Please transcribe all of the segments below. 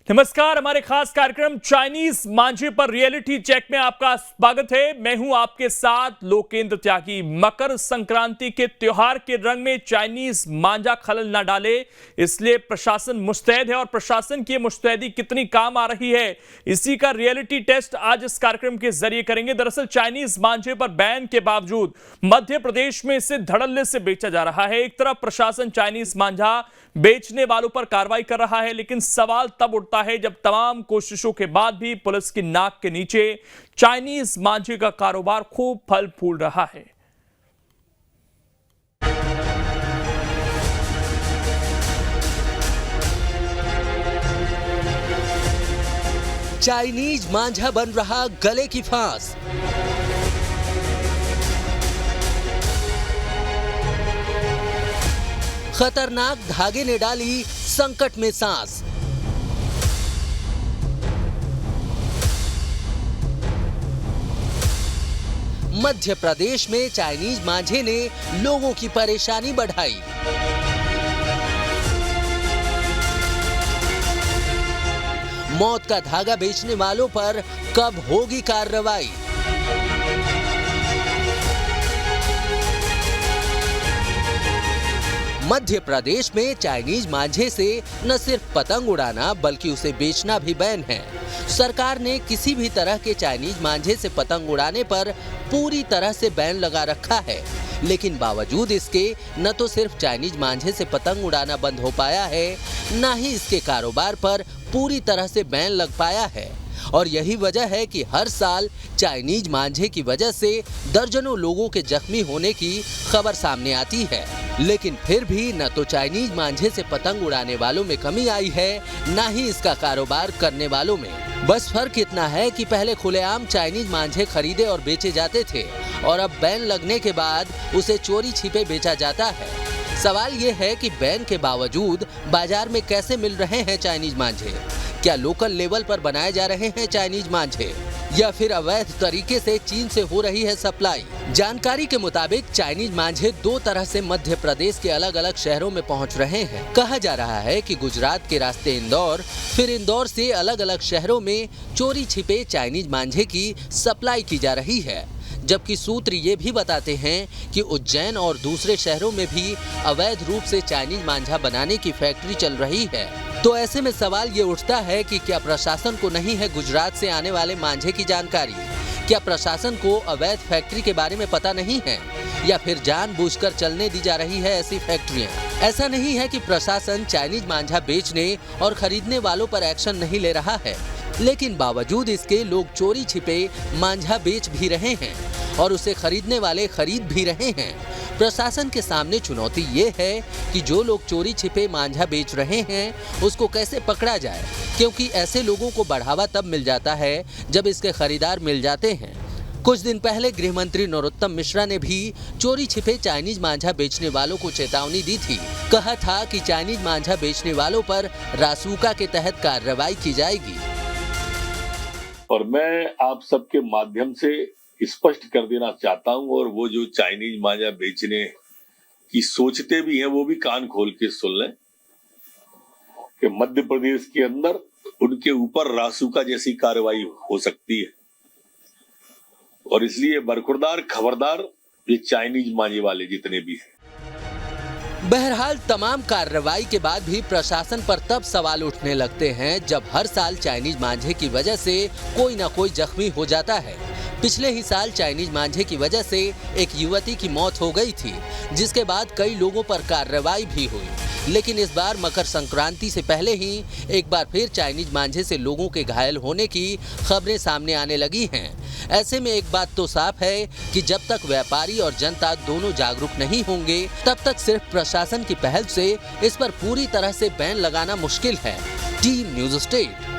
नमस्कार, हमारे खास कार्यक्रम चाइनीज मांझे पर रियलिटी चेक में आपका स्वागत है। मैं हूं आपके साथ लोकेंद्र त्यागी। मकर संक्रांति के त्योहार के रंग में चाइनीज मांझा खलल ना डाले, इसलिए प्रशासन मुस्तैद है और प्रशासन की मुस्तैदी कितनी काम आ रही है, इसी का रियलिटी टेस्ट आज इस कार्यक्रम के जरिए करेंगे। दरअसल चाइनीज मांझे पर बैन के बावजूद मध्य प्रदेश में इसे धड़ल्ले से बेचा जा रहा है। एक तरफ प्रशासन चाइनीज मांझा बेचने वालों पर कार्रवाई कर रहा है, लेकिन सवाल तब उठता है जब तमाम कोशिशों के बाद भी पुलिस की नाक के नीचे चाइनीज मांझे का कारोबार खूब फल फूल रहा है। चाइनीज मांझा बन रहा गले की फांस। खतरनाक धागे ने डाली संकट में सांस। मध्य प्रदेश में चाइनीज मांझे ने लोगों की परेशानी बढ़ाई। मौत का धागा बेचने वालों पर कब होगी कार्रवाई? मध्य प्रदेश में चाइनीज मांझे से न सिर्फ पतंग उड़ाना बल्कि उसे बेचना भी बैन है। सरकार ने किसी भी तरह के चाइनीज मांझे से पतंग उड़ाने पर पूरी तरह से बैन लगा रखा है, लेकिन बावजूद इसके न तो सिर्फ चाइनीज मांझे से पतंग उड़ाना बंद हो पाया है, न ही इसके कारोबार पर पूरी तरह से बैन लग पाया है। और यही वजह है कि हर साल चाइनीज मांझे की वजह से दर्जनों लोगों के जख्मी होने की खबर सामने आती है, लेकिन फिर भी न तो चाइनीज मांझे से पतंग उड़ाने वालों में कमी आई है, न ही इसका कारोबार करने वालों में। बस फर्क इतना है कि पहले खुलेआम चाइनीज मांझे खरीदे और बेचे जाते थे और अब बैन लगने के बाद उसे चोरी छिपे बेचा जाता है। सवाल ये है कि बैन के बावजूद बाजार में कैसे मिल रहे हैं चाइनीज मांझे? क्या लोकल लेवल पर बनाए जा रहे हैं चाइनीज मांझे या फिर अवैध तरीके से चीन से हो रही है सप्लाई? जानकारी के मुताबिक चाइनीज मांझे दो तरह से मध्य प्रदेश के अलग अलग शहरों में पहुंच रहे हैं। कहा जा रहा है कि गुजरात के रास्ते इंदौर, फिर इंदौर से अलग अलग शहरों में चोरी छिपे चाइनीज मांझे की सप्लाई की जा रही है, जबकि सूत्र ये भी बताते हैं कि उज्जैन और दूसरे शहरों में भी अवैध रूप से चाइनीज मांझा बनाने की फैक्ट्री चल रही है। तो ऐसे में सवाल ये उठता है कि क्या प्रशासन को नहीं है गुजरात से आने वाले मांझे की जानकारी? क्या प्रशासन को अवैध फैक्ट्री के बारे में पता नहीं है, या फिर जानबूझकर चलने दी जा रही है ऐसी फैक्ट्रियां? ऐसा नहीं है कि प्रशासन चाइनीज मांझा बेचने और खरीदने वालों पर एक्शन नहीं ले रहा है, लेकिन बावजूद इसके लोग चोरी छिपे मांझा बेच भी रहे हैं और उसे खरीदने वाले खरीद भी रहे हैं। प्रशासन के सामने चुनौती ये है कि जो लोग चोरी छिपे मांझा बेच रहे हैं उसको कैसे पकड़ा जाए, क्योंकि ऐसे लोगों को बढ़ावा तब मिल जाता है जब इसके खरीदार मिल जाते हैं। कुछ दिन पहले गृह मंत्री नरोत्तम मिश्रा ने भी चोरी छिपे चाइनीज मांझा बेचने वालों को चेतावनी दी थी। कहा था कि चाइनीज मांझा बेचने वालों पर रासुका के तहत कार्रवाई की जाएगी। और मैं आप सबके माध्यम से स्पष्ट कर देना चाहता हूं, और वो जो चाइनीज मांझा बेचने की सोचते भी हैं वो भी कान खोल के सुन लें कि मध्य प्रदेश के अंदर उनके ऊपर रासुका जैसी कार्रवाई हो सकती है। और इसलिए बरखुरदार खबरदार ये चाइनीज मांझे वाले जितने भी हैं। बहरहाल तमाम कार्रवाई के बाद भी प्रशासन पर तब सवाल उठने लगते हैं जब हर साल चाइनीज मांझे की वजह से कोई ना कोई जख्मी हो जाता है। पिछले ही साल चाइनीज मांझे की वजह से एक युवती की मौत हो गई थी, जिसके बाद कई लोगों पर कार्रवाई भी हुई। लेकिन इस बार मकर संक्रांति से पहले ही एक बार फिर चाइनीज मांझे से लोगों के घायल होने की खबरें सामने आने लगी हैं। ऐसे में एक बात तो साफ है कि जब तक व्यापारी और जनता दोनों जागरूक नहीं होंगे, तब तक सिर्फ प्रशासन की पहल से इस पर पूरी तरह से बैन लगाना मुश्किल है। Team news state.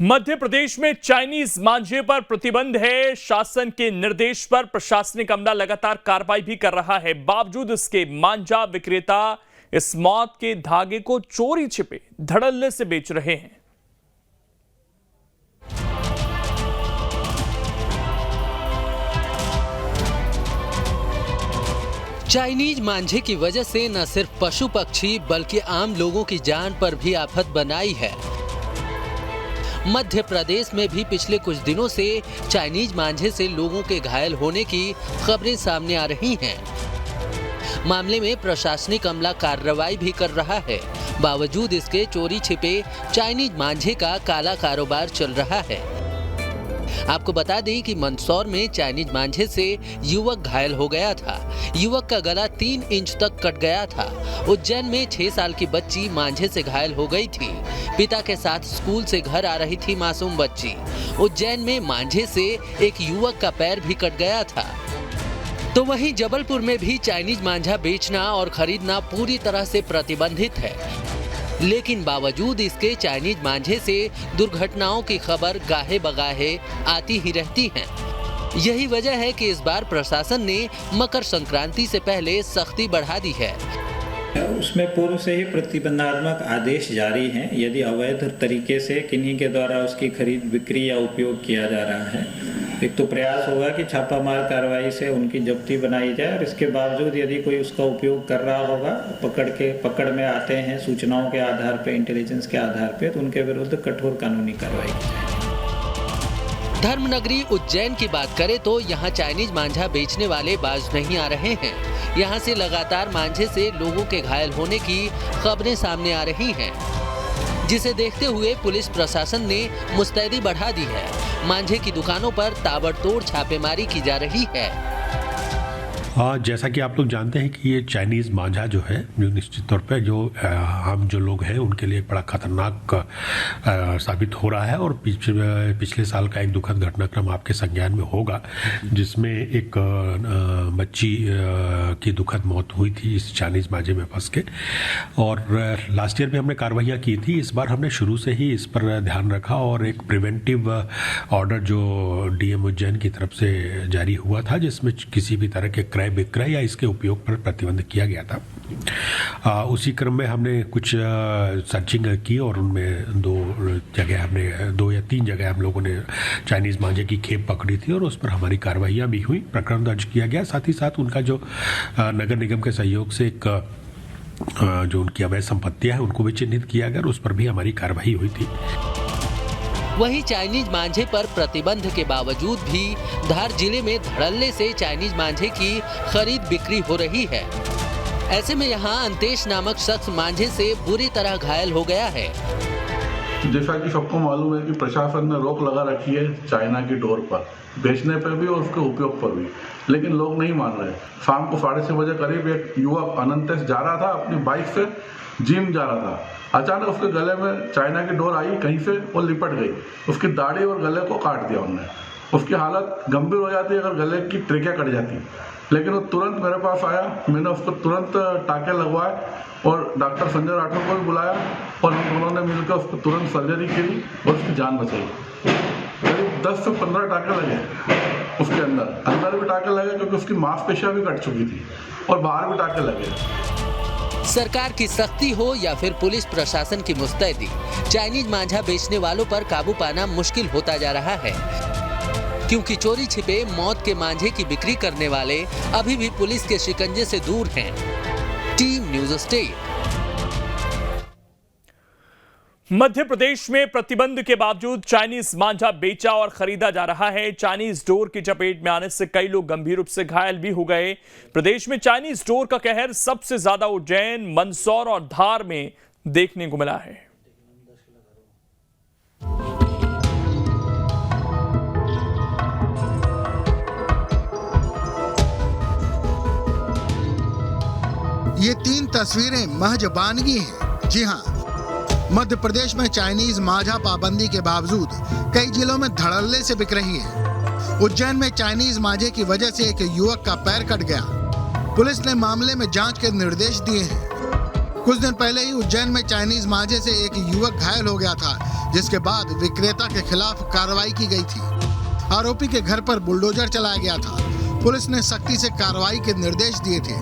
Madhya Pradesh में चाइनीज मांझे पर प्रतिबंध है। शासन के निर्देश पर प्रशासनिक अमला लगातार कार्रवाई भी कर रहा है। बावजूद इसके मांझा विक्रेता इस मौत के धागे को चोरी छिपे धड़ल्ले से बेच रहे हैं। चाइनीज मांझे की वजह से न सिर्फ पशु पक्षी बल्कि आम लोगों की जान पर भी आफत बनाई है। मध्य प्रदेश में भी पिछले कुछ दिनों से चाइनीज मांझे से लोगों के घायल होने की खबरें सामने आ रही हैं। मामले में प्रशासनिक अमला कार्रवाई भी कर रहा है। बावजूद इसके चोरी छिपे चाइनीज मांझे का काला कारोबार चल रहा है। आपको बता दें कि मंदसौर में चाइनीज मांझे से युवक घायल हो गया था। युवक का गला 3 इंच तक कट गया था। उज्जैन में 6 साल की बच्ची मांझे से घायल हो गई थी। पिता के साथ स्कूल से घर आ रही थी मासूम बच्ची। उज्जैन में मांझे से एक युवक का पैर भी कट गया था। तो वहीं जबलपुर में भी चाइनीज मांझा बेचना और खरीदना पूरी तरह से प्रतिबंधित है। लेकिन बावजूद इसके चाइनीज मांझे से दुर्घटनाओं की खबर गाहे बगाहे आती ही रहती हैं। यही वजह है कि इस बार प्रशासन ने मकर संक्रांति से पहले सख्ती बढ़ा दी है। उसमें पूर्व से ही प्रतिबंधात्मक आदेश जारी हैं। यदि अवैध तरीके से किन्हीं के द्वारा उसकी खरीद बिक्री या उपयोग किया जा रहा है, एक तो प्रयास होगा कि छापामार कार्रवाई से उनकी जब्ती बनाई जाए और इसके बावजूद यदि कोई उसका उपयोग कर रहा होगा, पकड़ में आते हैं सूचनाओं के आधार पर, इंटेलिजेंस के आधार पर, तो उनके विरुद्ध कठोर कानूनी कार्रवाई की जाएगी। धर्मनगरी उज्जैन की बात करें तो यहाँ चाइनीज मांझा बेचने वाले बाज नहीं आ रहे हैं। यहाँ से लगातार मांझे से लोगों के घायल होने की खबरें सामने आ रही हैं, जिसे देखते हुए पुलिस प्रशासन ने मुस्तैदी बढ़ा दी है। मांझे की दुकानों पर ताबड़तोड़ छापेमारी की जा रही है। जैसा कि आप लोग जानते हैं कि ये चाइनीज़ मांझा जो है, जो निश्चित तौर पे जो हम जो लोग हैं उनके लिए बड़ा खतरनाक साबित हो रहा है। और पिछले साल का एक दुखद घटनाक्रम आपके संज्ञान में होगा, जिसमें एक बच्ची की दुखद मौत हुई थी इस चाइनीज़ मांझे में फंस के। और लास्ट ईयर भी हमने कार्रवाइयाँ की थी। इस बार हमने शुरू से ही इस पर ध्यान रखा और एक प्रिवेंटिव ऑर्डर जो DM उज्जैन की तरफ से जारी हुआ था, जिसमें किसी भी तरह के क्रय विक्रय या इसके उपयोग पर प्रतिबंध किया गया था। उसी क्रम में हमने कुछ सर्चिंग की और उनमें 2 या 3 जगह हम लोगों ने चाइनीज़ मांझे की खेप पकड़ी थी और उस पर हमारी कार्रवाइयाँ भी हुई, प्रकरण दर्ज किया गया। साथ ही साथ उनका जो नगर निगम के सहयोग से एक जो उनकी अवैध संपत्तियाँ हैं उनको भी चिन्हित किया गया और उस पर भी हमारी कार्रवाई हुई थी। वहीं चाइनीज मांझे पर प्रतिबंध के बावजूद भी धार जिले में धड़ल्ले से चाइनीज मांझे की खरीद बिक्री हो रही है। ऐसे में यहाँ अंतेश नामक शख्स मांझे से बुरी तरह घायल हो गया है। जैसा कि सबको मालूम है कि प्रशासन ने रोक लगा रखी है चाइना की डोर पर, बेचने पर भी और उसके उपयोग पर भी, लेकिन लोग नहीं मान रहे। शाम को 6:30 बजे करीब एक युवक अनंतेश जा रहा था, अपनी बाइक से जिम जा रहा था। अचानक उसके गले में चाइना की डोर आई कहीं से और लिपट गई, उसकी दाढ़ी और गले को काट दिया उन्होंने। उसकी हालत गंभीर हो जाती अगर गले की ट्रिकियाँ कट जाती, लेकिन वो तुरंत मेरे पास आया। मैंने उसको तुरंत टाँके लगवाए और डॉक्टर संजय राठौर को भी बुलाया और हम दोनों ने मिलकर उसको तुरंत सर्जरी की और उसकी जान बचाई। करीब 10 से 15 टाँके लगे उसके अंदर भी टाँके लगे क्योंकि उसकी मांसपेशियाँ भी कट चुकी थी और बाहर भी टाँके लगे। सरकार की सख्ती हो या फिर पुलिस प्रशासन की मुस्तैदी, चाइनीज मांझा बेचने वालों पर काबू पाना मुश्किल होता जा रहा है, क्योंकि चोरी छिपे मौत के मांझे की बिक्री करने वाले अभी भी पुलिस के शिकंजे से दूर हैं। Team news state. Madhya Pradesh में प्रतिबंध के बावजूद चाइनीज मांझा बेचा और खरीदा जा रहा है। चाइनीज डोर की चपेट में आने से कई लोग गंभीर रूप से घायल भी हो गए। प्रदेश में चाइनीज डोर का कहर सबसे ज्यादा उज्जैन, मंदसौर और धार में देखने को मिला है। ये 3 तस्वीरें महज वानगी हैं। जी हाँ, मध्य प्रदेश में चाइनीज मांझा पाबंदी के बावजूद कई जिलों में धड़ल्ले से बिक रही है। उज्जैन में चाइनीज मांझे की वजह से एक युवक का पैर कट गया। पुलिस ने मामले में जांच के निर्देश दिए हैं। कुछ दिन पहले ही उज्जैन में चाइनीज मांझे से एक युवक घायल हो गया था, जिसके बाद विक्रेता के खिलाफ कार्रवाई की गई थी। आरोपी के घर पर बुलडोजर चलाया गया था। पुलिस ने सख्ती से कार्रवाई के निर्देश दिए थे,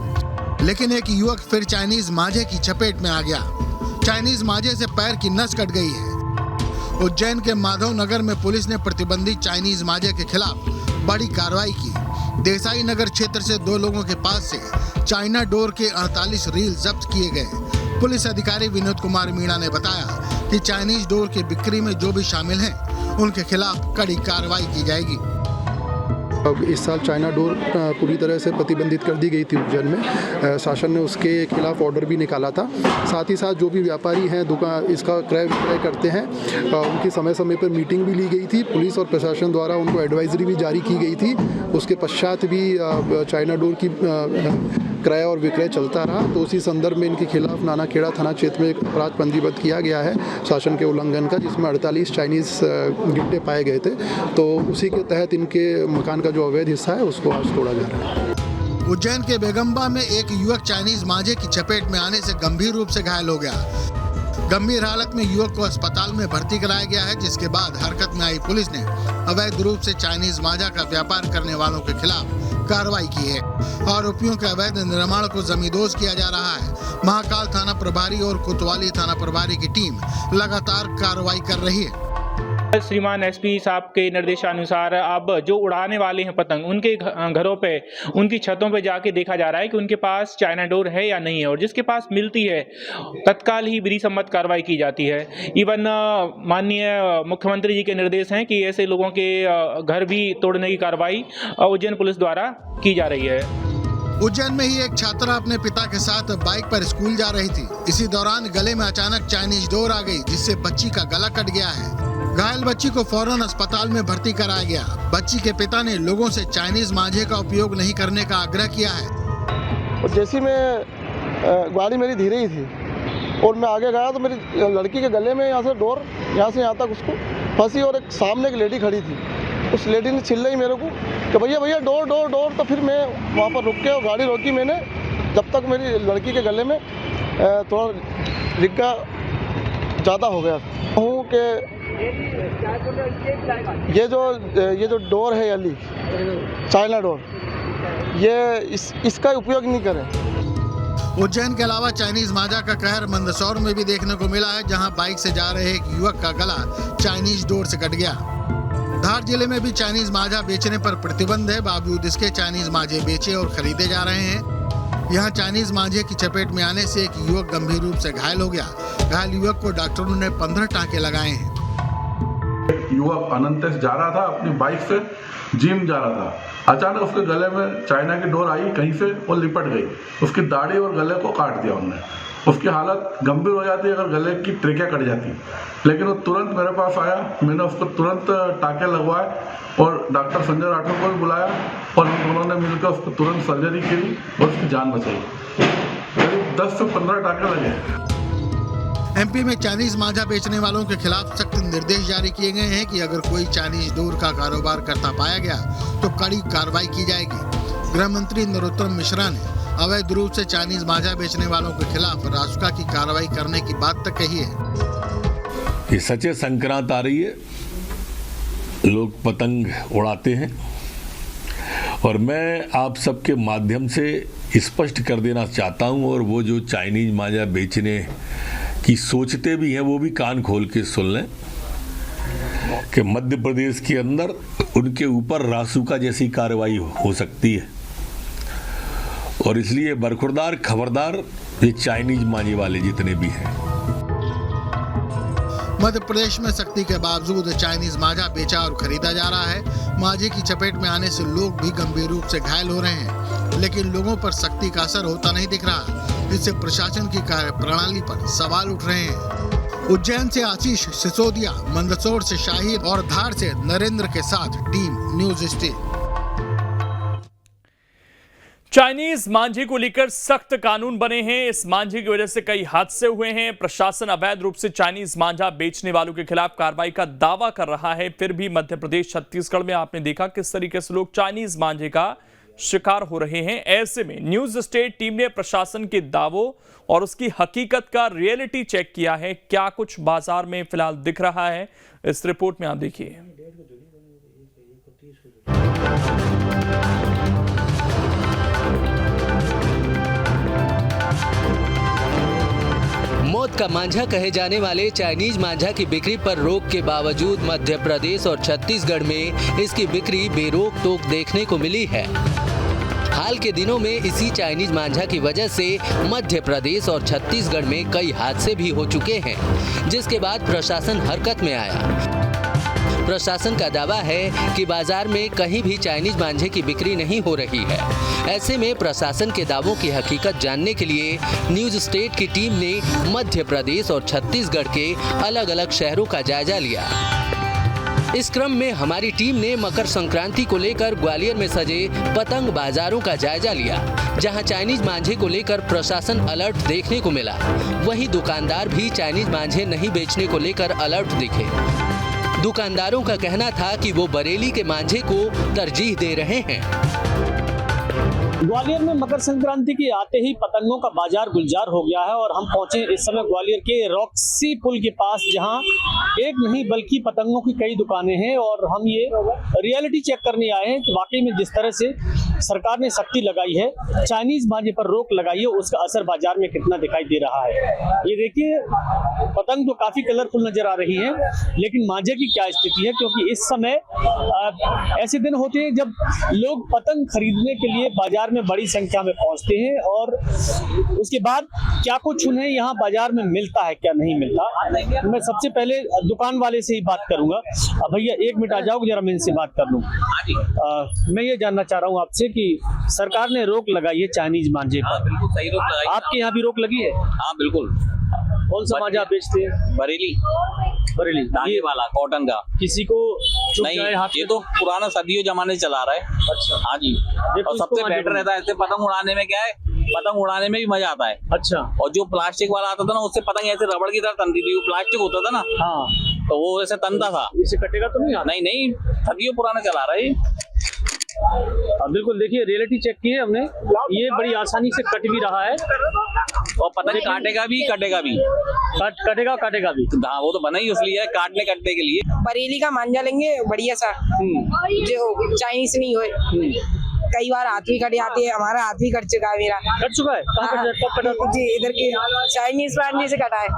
लेकिन एक युवक फिर चाइनीज मांझे की चपेट में आ गया। चाइनीज मांझे से पैर की नस कट गई है। उज्जैन के माधव नगर में पुलिस ने प्रतिबंधित चाइनीज मांझे के खिलाफ बड़ी कार्रवाई की। देसाई नगर क्षेत्र से 2 लोगों के पास से चाइना डोर के 48 रील जब्त किए गए। पुलिस अधिकारी विनोद कुमार मीणा ने बताया कि चाइनीज डोर की बिक्री में जो भी शामिल हैं, उनके खिलाफ कड़ी कार्रवाई की जाएगी। अब इस साल चाइना डोर पूरी तरह से प्रतिबंधित कर दी गई थी उज्जैन में। शासन ने उसके खिलाफ ऑर्डर भी निकाला था। साथ ही साथ जो भी व्यापारी हैं दुकान इसका क्रय विक्रय करते हैं, उनकी समय समय पर मीटिंग भी ली गई थी। पुलिस और प्रशासन द्वारा उनको एडवाइजरी भी जारी की गई थी। उसके पश्चात भी चाइना डोर की क्रय और विक्रय चलता रहा। तो उसी संदर्भ में इनके खिलाफ नानाखेड़ा थाना क्षेत्र में एक अपराध पंजीबद्ध किया गया है शासन के उल्लंघन का, जिसमें 48 चाइनीज गिट्टे पाए गए थे। तो उसी के तहत इनके मकान का जो अवैध हिस्सा है उसको आज तोड़ा जा रहा है। उज्जैन के बेगम्बा में एक युवक चाइनीज मांझे की चपेट में आने से गंभीर रूप से घायल हो गया। गंभीर हालत में युवक को अस्पताल में भर्ती कराया गया है, जिसके बाद हरकत में आई पुलिस ने अवैध रूप से चाइनीज मांझा का व्यापार करने वालों के खिलाफ कार्रवाई की है। आरोपियों के अवैध निर्माण को जमींदोज किया जा रहा है। महाकाल थाना प्रभारी और कोतवाली थाना प्रभारी की टीम लगातार कार्रवाई कर रही है। श्रीमान एसपी साहब के निर्देशानुसार अब जो उड़ाने वाले हैं पतंग, उनके घरों पे, उनकी छतों पे जाके देखा जा रहा है कि उनके पास चाइना डोर है या नहीं है, और जिसके पास मिलती है तत्काल ही विधि सम्मत कार्रवाई की जाती है। इवन माननीय मुख्यमंत्री जी के निर्देश हैं कि ऐसे लोगों के घर भी तोड़ने की कार्रवाई उज्जैन पुलिस द्वारा की जा रही है। उज्जैन में ही एक छात्रा अपने पिता के साथ बाइक पर स्कूल जा रही थी। इसी दौरान गले में अचानक चाइनीज डोर आ गई, जिससे बच्ची का गला कट गया है। घायल बच्ची को फौरन अस्पताल में भर्ती कराया गया। बच्ची के पिता ने लोगों से चाइनीज मांझे का उपयोग नहीं करने का आग्रह किया है। और जैसी मैं गाड़ी मेरी धीरे ही थी और मैं आगे गया तो मेरी लड़की के गले में यहाँ से डोर यहाँ से यहाँ तक उसको फंसी, और एक सामने एक लेडी खड़ी थी। उस लेडी ने चिल्लाई मेरे को कि भैया भैया डोर डोर डोर। तो फिर मैं वहाँ पर रुक के और गाड़ी रोकी मैंने, जब तक मेरी लड़की के गले में थोड़ा रिक्का ज़्यादा हो गया हूँ कि ये जो डोर है अली चाइना डोर, ये इसका उपयोग नहीं करें। उज्जैन के अलावा चाइनीज मांझा का कहर मंदसौर में भी देखने को मिला है, जहां बाइक से जा रहे एक युवक का गला चाइनीज डोर से कट गया। धार जिले में भी चाइनीज मांझा बेचने पर प्रतिबंध है। बावजूद इसके चाइनीज मांझे बेचे और खरीदे जा रहे हैं। यहाँ चाइनीज मांझे की चपेट में आने से एक युवक गंभीर रूप से घायल हो गया। घायल युवक को डॉक्टरों ने 15 टांके लगाए हैं। युवक अनंतेश जा रहा था, अपनी बाइक से जिम जा रहा था। अचानक उसके गले में चाइना की डोर आई कहीं से और लिपट गई। उसकी दाढ़ी और गले को काट दिया उन्होंने। उसकी हालत गंभीर हो जाती अगर गले की ट्रेकिया कट जाती, लेकिन वो तुरंत मेरे पास आया। मैंने उसको तुरंत टाँके लगवाए और डॉक्टर संजय राठौर को भी बुलाया और हम दोनों ने मिलकर उसको तुरंत सर्जरी की और उसकी जान बचाई। करीब 10 से 15 टाँके लगे। एमपी में चाइनीज मांझा बेचने वालों के खिलाफ सख्त निर्देश जारी किए गए हैं कि अगर कोई चाइनीज डोर का कारोबार करता पाया गया तो कड़ी कार्रवाई की जाएगी। गृह मंत्री नरोत्तम मिश्रा ने अवैध रूप से चाइनीज मांझा बेचने वालों के खिलाफ रासुका की कार्रवाई करने की बात तक कही है। ये सच्चे संक्रांत आ रही है, लोग पतंग उड़ाते हैं और मैं आप सबके माध्यम से स्पष्ट कर देना चाहता हूं, और वो जो चाइनीज मांझा बेचने की सोचते भी हैं वो भी कान खोल के सुन लें कि मध्य प्रदेश के अंदर उनके ऊपर रासुका जैसी कार्रवाई हो सकती है। और इसलिए बरखुरदार खबरदार ये चाइनीज मांझे वाले जितने भी हैं। मध्य प्रदेश में सख्ती के बावजूद चाइनीज मांझा बेचा और खरीदा जा रहा है। मांझे की चपेट में आने से लोग भी गंभीर रूप से घायल हो रहे हैं, लेकिन लोगों पर सख्ती का असर होता नहीं दिख रहा। इससे प्रशासन की कार्य प्रणाली पर सवाल उठ रहे हैं। उज्जैन से आशीष सिसोदिया, मंदसौर से शाहिद और धार से नरेंद्र के साथ टीम न्यूज स्टेट। चाइनीज मांझे को लेकर सख्त कानून बने हैं। इस मांझे की वजह से कई हादसे हुए हैं। प्रशासन अवैध रूप से चाइनीज मांझा बेचने वालों के खिलाफ कार्रवाई का दावा कर रहा है। फिर भी मध्य प्रदेश, छत्तीसगढ़ में आपने देखा किस तरीके से लोग चाइनीज मांझे का शिकार हो रहे हैं। ऐसे में न्यूज स्टेट टीम ने प्रशासन के दावों और उसकी हकीकत का रियलिटी चेक किया है। क्या कुछ बाजार में फिलहाल दिख रहा है, इस रिपोर्ट में आप देखिए। मौत का मांझा कहे जाने वाले चाइनीज मांझा की बिक्री पर रोक के बावजूद मध्य प्रदेश और छत्तीसगढ़ में इसकी बिक्री बेरोक टोक देखने को मिली है। हाल के दिनों में इसी चाइनीज मांझा की वजह से मध्य प्रदेश और छत्तीसगढ़ में कई हादसे भी हो चुके हैं, जिसके बाद प्रशासन हरकत में आया। प्रशासन का दावा है कि बाजार में कहीं भी चाइनीज मांझे की बिक्री नहीं हो रही है। ऐसे में प्रशासन के दावों की हकीकत जानने के लिए न्यूज स्टेट की टीम ने मध्य प्रदेश और छत्तीसगढ़ के अलग अलग शहरों का जायजा लिया। इस क्रम में हमारी टीम ने मकर संक्रांति को लेकर ग्वालियर में सजे पतंग बाजारों का जायजा लिया, जहां चाइनीज मांझे को लेकर प्रशासन अलर्ट देखने को मिला। वहीं दुकानदार भी चाइनीज मांझे नहीं बेचने को लेकर अलर्ट दिखे। दुकानदारों का कहना था कि वो बरेली के मांझे को तरजीह दे रहे हैं। ग्वालियर में मकर संक्रांति के आते ही पतंगों का बाजार गुलजार हो गया है और हम पहुंचे इस समय ग्वालियर के रॉक्सी पुल के पास, जहां एक नहीं बल्कि पतंगों की कई दुकानें हैं और हम ये रियलिटी चेक करने आए हैं कि वाकई में जिस तरह से सरकार ने सख्ती लगाई है, चाइनीज मांझे पर रोक लगाई है, उसका असर बाजार में कितना दिखाई दे रहा है। ये देखिए, पतंग तो काफी कलरफुल नजर आ रही है, लेकिन मांझे की क्या स्थिति है, क्योंकि इस समय ऐसे दिन होते हैं जब लोग पतंग खरीदने के लिए बाजार में बड़ी संख्या में पहुंचते हैं और उसके बाद क्या कुछ उन्हें यहाँ बाजार में मिलता है, क्या नहीं मिलता। मैं सबसे पहले दुकान वाले से ही बात करूंगा। भैया एक मिनट आ जाओ, जरा मैं इनसे बात कर लूं। मैं ये जानना चाह रहा हूँ आपसे कि सरकार ने रोक लगाई है चाइनीज मांझे पर। बिल्कुल सही रोक लगाई। आपके यहाँ भी रोक लगी है? हाँ बिल्कुल। कौन सा मांझा बेचते हैं? बरेली ये वाला कॉटन का। किसी को नहीं, ये तो पुराना सदियों जमाने से चला रहा है। अच्छा। हाँ जी। और सबसे बेटर रहता है, ऐसे पतंग उड़ाने में क्या है, पतंग उड़ाने में भी मजा आता है। अच्छा। और जो प्लास्टिक वाला आता था ना, उससे पतंग ऐसे रबड़ की तरह तनती थी, वो प्लास्टिक होता था ना। हाँ। तो वो ऐसे तनता था। इसे कटेगा तो नहीं? नहीं, सदियों पुराना चला रहा है। बिल्कुल, देखिए रियलिटी चेक की है हमने, ये बड़ी आसानी से कट भी रहा है और पतंग काटेगा भी। कटेगा भी। हाँ, वो तो बना ही इसलिए है, काटने के लिए। बरेली का मांझा लेंगे बढ़िया सा, जो चाइनीज नहीं होए। कई बार हाथ भी कट जाते हैं, हमारा हाथ भी कट चुका है। मेरा कट चुका है? कब कटा? जी, इधर के चाइनीज मांझे से कटा है।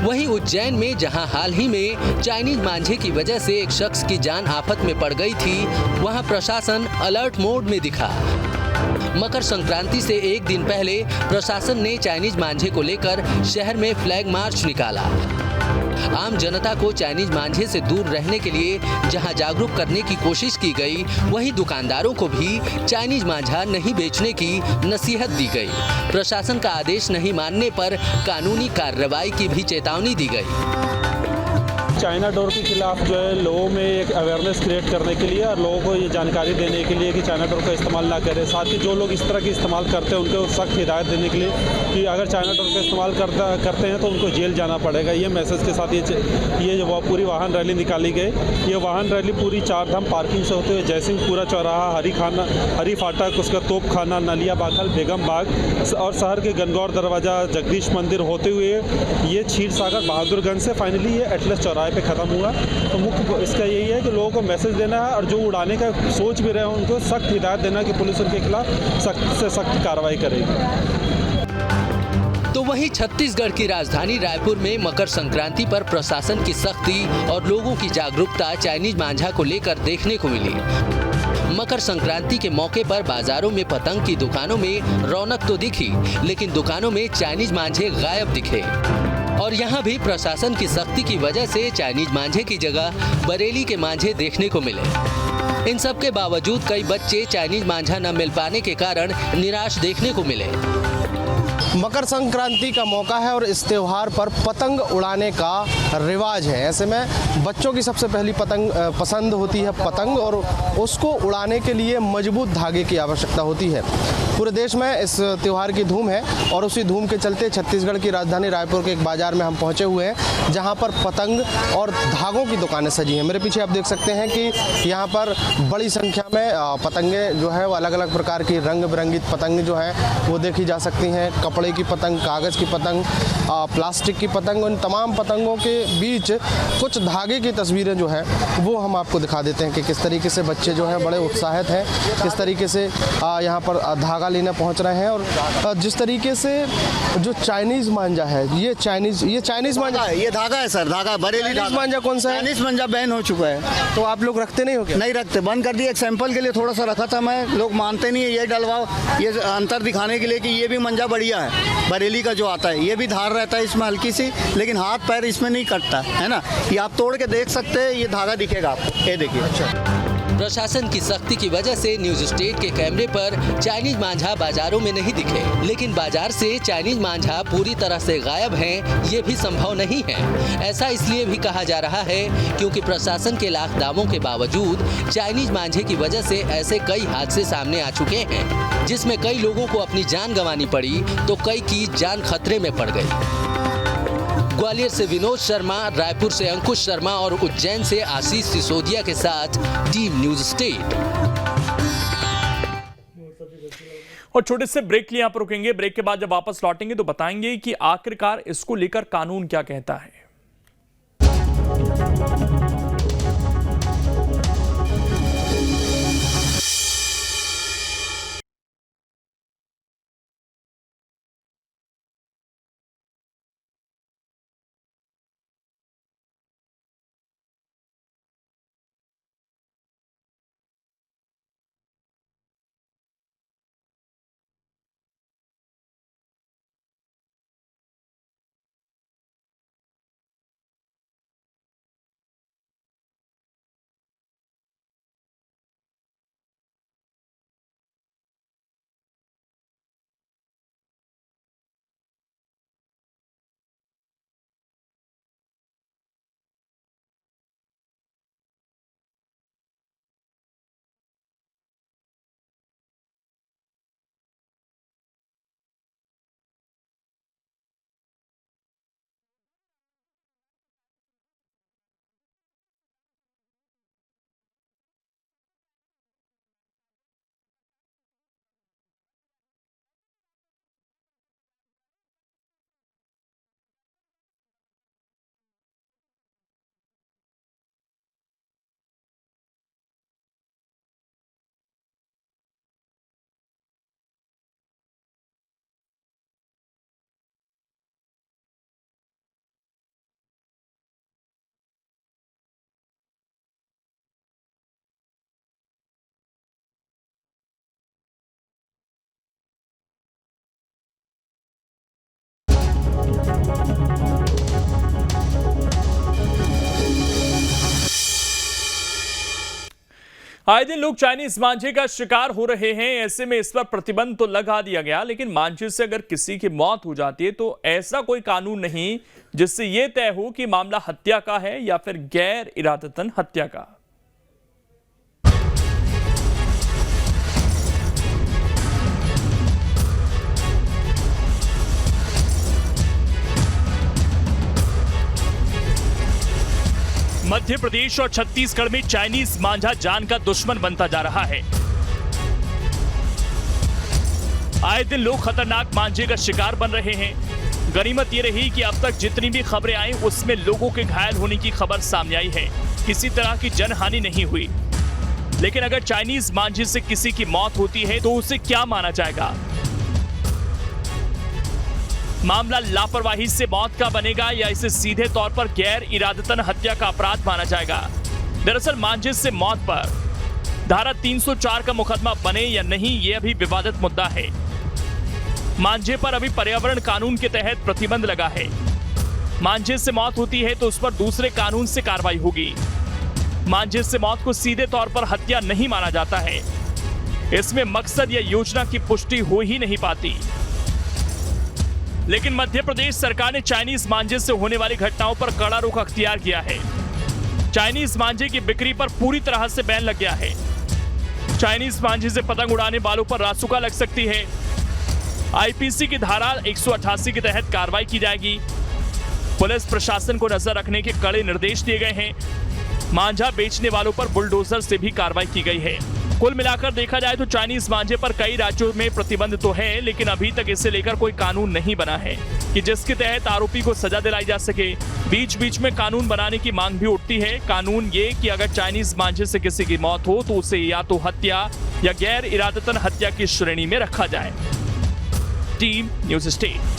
वहीं उज्जैन में जहां हाल ही में चाइनीज मांझे की वजह से एक शख्स की जान आफत में पड़ गई थी, वहां प्रशासन अलर्ट मोड में दिखा। मकर संक्रांति से एक दिन पहले प्रशासन ने चाइनीज मांझे को लेकर शहर में फ्लैग मार्च निकाला। आम जनता को चाइनीज मांझे से दूर रहने के लिए जहां जागरूक करने की कोशिश की गई, वहीं दुकानदारों को भी चाइनीज मांझा नहीं बेचने की नसीहत दी गई। प्रशासन का आदेश नहीं मानने पर कानूनी कार्रवाई की भी चेतावनी दी गई। चाइना डोर के खिलाफ जो है लोगों में एक अवेयरनेस क्रिएट करने के लिए और लोगों को ये जानकारी देने के लिए कि चाइना डोर का इस्तेमाल ना करें। साथ ही जो लोग इस तरह की इस्तेमाल करते हैं उनको सख्त हिदायत देने के लिए कि अगर चाइना डोर का इस्तेमाल करते हैं तो उनको जेल जाना पड़ेगा। ये मैसेज के साथ ये जो पूरी वाहन रैली निकाली गई। ये वाहन रैली पूरी चारधाम पार्किंग से होते हुए जयसिंहपुरा चौराहा, हरी फाटक, उसका तोप खाना, नलिया बाखल, बेगम बाग और शहर के गनगौर दरवाजा, जगदीश मंदिर होते हुए ये क्षीर सागर बहादुरगंज से फाइनली ये एटलस चौराहे पे ख़त्म हुआ। तो मुख्य इसका यही है कि लोगों को मैसेज देना है और जो उड़ाने का सोच भी रहे हैं उनको सख्त हिदायत देना कि पुलिस उनके खिलाफ सख्त से सख्त कार्रवाई करेगी। तो वहीं छत्तीसगढ़ की राजधानी रायपुर में मकर संक्रांति पर प्रशासन की सख्ती और लोगों की जागरूकता चाइनीज मांझा को लेकर देखने को मिली। मकर संक्रांति के मौके पर बाजारों में पतंग की दुकानों में रौनक तो दिखी, लेकिन दुकानों में चाइनीज मांझे गायब दिखे। और यहाँ भी प्रशासन की सख्ती की वजह से चाइनीज मांझे की जगह बरेली के मांझे देखने को मिले। इन सब के बावजूद कई बच्चे चाइनीज मांझा न मिल पाने के कारण निराश देखने को मिले। मकर संक्रांति का मौका है और इस त्यौहार पर पतंग उड़ाने का रिवाज है। ऐसे में बच्चों की सबसे पहली पसंद होती है पतंग, और उसको उड़ाने के लिए मजबूत धागे की आवश्यकता होती है। पूरे देश में इस त्यौहार की धूम है और उसी धूम के चलते छत्तीसगढ़ की राजधानी रायपुर के एक बाजार में हम पहुंचे हुए हैं, जहां पर पतंग और धागों की दुकानें सजी हैं। मेरे पीछे आप देख सकते हैं कि यहां पर बड़ी संख्या में पतंगे जो है वो अलग अलग प्रकार की रंग बिरंगी पतंग जो है वो देखी जा सकती हैं। कपड़े कपड़े की पतंग, कागज़ की पतंग, प्लास्टिक की पतंग, उन तमाम पतंगों के बीच कुछ धागे की तस्वीरें जो हैं वो हम आपको दिखा देते हैं कि किस तरीके से बच्चे जो हैं बड़े उत्साहित हैं, किस तरीके से यहाँ पर धागा लेने पहुँच रहे हैं। और जिस तरीके से जो चाइनीज़ मांझा है, ये चाइनीज़ मांझा है, ये धागा है सर, धागा बरेली धागा। मांझा कौन सा है? चाइनीज़ मांझा बैन हो चुका है। तो आप लोग रखते नहीं हो क्या? नहीं रखते, बंद कर दिया। एक सैंपल के लिए थोड़ा सा रखा था मैं, लोग मानते नहीं है। ये डलवाओ, ये अंतर दिखाने के लिए कि ये भी मंजा बढ़िया है, बरेली का जो आता है। ये भी धार रहता है इसमें हल्की सी, लेकिन हाथ पैर इसमें नहीं कटता है ना। ये आप तोड़ के देख सकते हैं, ये धागा दिखेगा आपको, ये देखिए। अच्छा, प्रशासन की सख्ती की वजह से न्यूज स्टेट के कैमरे पर चाइनीज मांझा बाजारों में नहीं दिखे, लेकिन बाजार से चाइनीज मांझा पूरी तरह से गायब हैं, ये भी संभव नहीं है। ऐसा इसलिए भी कहा जा रहा है क्योंकि प्रशासन के लाख दावों के बावजूद चाइनीज मांझे की वजह से ऐसे कई हादसे सामने आ चुके हैं, जिसमें कई लोगों को अपनी जान गंवानी पड़ी तो कई की जान खतरे में पड़ गई। ग्वालियर से विनोद शर्मा, रायपुर से अंकुश शर्मा और उज्जैन से आशीष सिसोदिया के साथ टीम न्यूज स्टेट। और छोटे से ब्रेक लिए यहाँ पर रुकेंगे। ब्रेक के बाद जब वापस लौटेंगे तो बताएंगे कि आखिरकार इसको लेकर कानून क्या कहता है। आए दिन लोग चाइनीज मांझे का शिकार हो रहे हैं। ऐसे में इस पर प्रतिबंध तो लगा दिया गया, लेकिन मांझे से अगर किसी की मौत हो जाती है तो ऐसा कोई कानून नहीं जिससे यह तय हो कि मामला हत्या का है या फिर गैर इरादतन हत्या का। मध्य प्रदेश और छत्तीसगढ़ में चाइनीज मांझा जान का दुश्मन बनता जा रहा है। आए दिन लोग खतरनाक मांझे का शिकार बन रहे हैं। गनीमत ये रही कि अब तक जितनी भी खबरें आई उसमें लोगों के घायल होने की खबर सामने आई है, किसी तरह की जनहानि नहीं हुई। लेकिन अगर चाइनीज मांझे से किसी की मौत होती है तो उसे क्या माना जाएगा? मामला लापरवाही से मौत का बनेगा या इसे सीधे तौर पर गैर इरादतन हत्या का अपराध माना जाएगा? दरअसल मांझे से मौत पर धारा 304 का मुकदमा बने या नहीं, यह अभी विवादित मुद्दा है। मांझे पर अभी पर्यावरण कानून के तहत प्रतिबंध लगा है। मांझे से मौत होती है तो उस पर दूसरे कानून से कार्रवाई होगी। मांझे से मौत को सीधे तौर पर हत्या नहीं माना जाता है। इसमें मकसद या योजना की पुष्टि हो ही नहीं पाती। लेकिन मध्य प्रदेश सरकार ने चाइनीज मांझे से होने वाली घटनाओं पर कड़ा रुख अख्तियार किया है। चाइनीज मांझे की बिक्री पर पूरी तरह से बैन लग गया है। चाइनीज मांझे से पतंग उड़ाने वालों पर रासुका लग सकती है। आईपीसी की धारा 188 के तहत कार्रवाई की जाएगी। पुलिस प्रशासन को नजर रखने के कड़े निर्देश दिए गए हैं। मांझा बेचने वालों पर बुलडोजर से भी कार्रवाई की गई है। कुल मिलाकर देखा जाए तो चाइनीज मांझे पर कई राज्यों में प्रतिबंध तो है, लेकिन अभी तक इससे लेकर कोई कानून नहीं बना है कि जिसके तहत आरोपी को सजा दिलाई जा सके। बीच बीच में कानून बनाने की मांग भी उठती है। कानून ये कि अगर चाइनीज मांझे से किसी की मौत हो तो उसे या तो हत्या या गैर इरादतन हत्या की श्रेणी में रखा जाए। Team news state.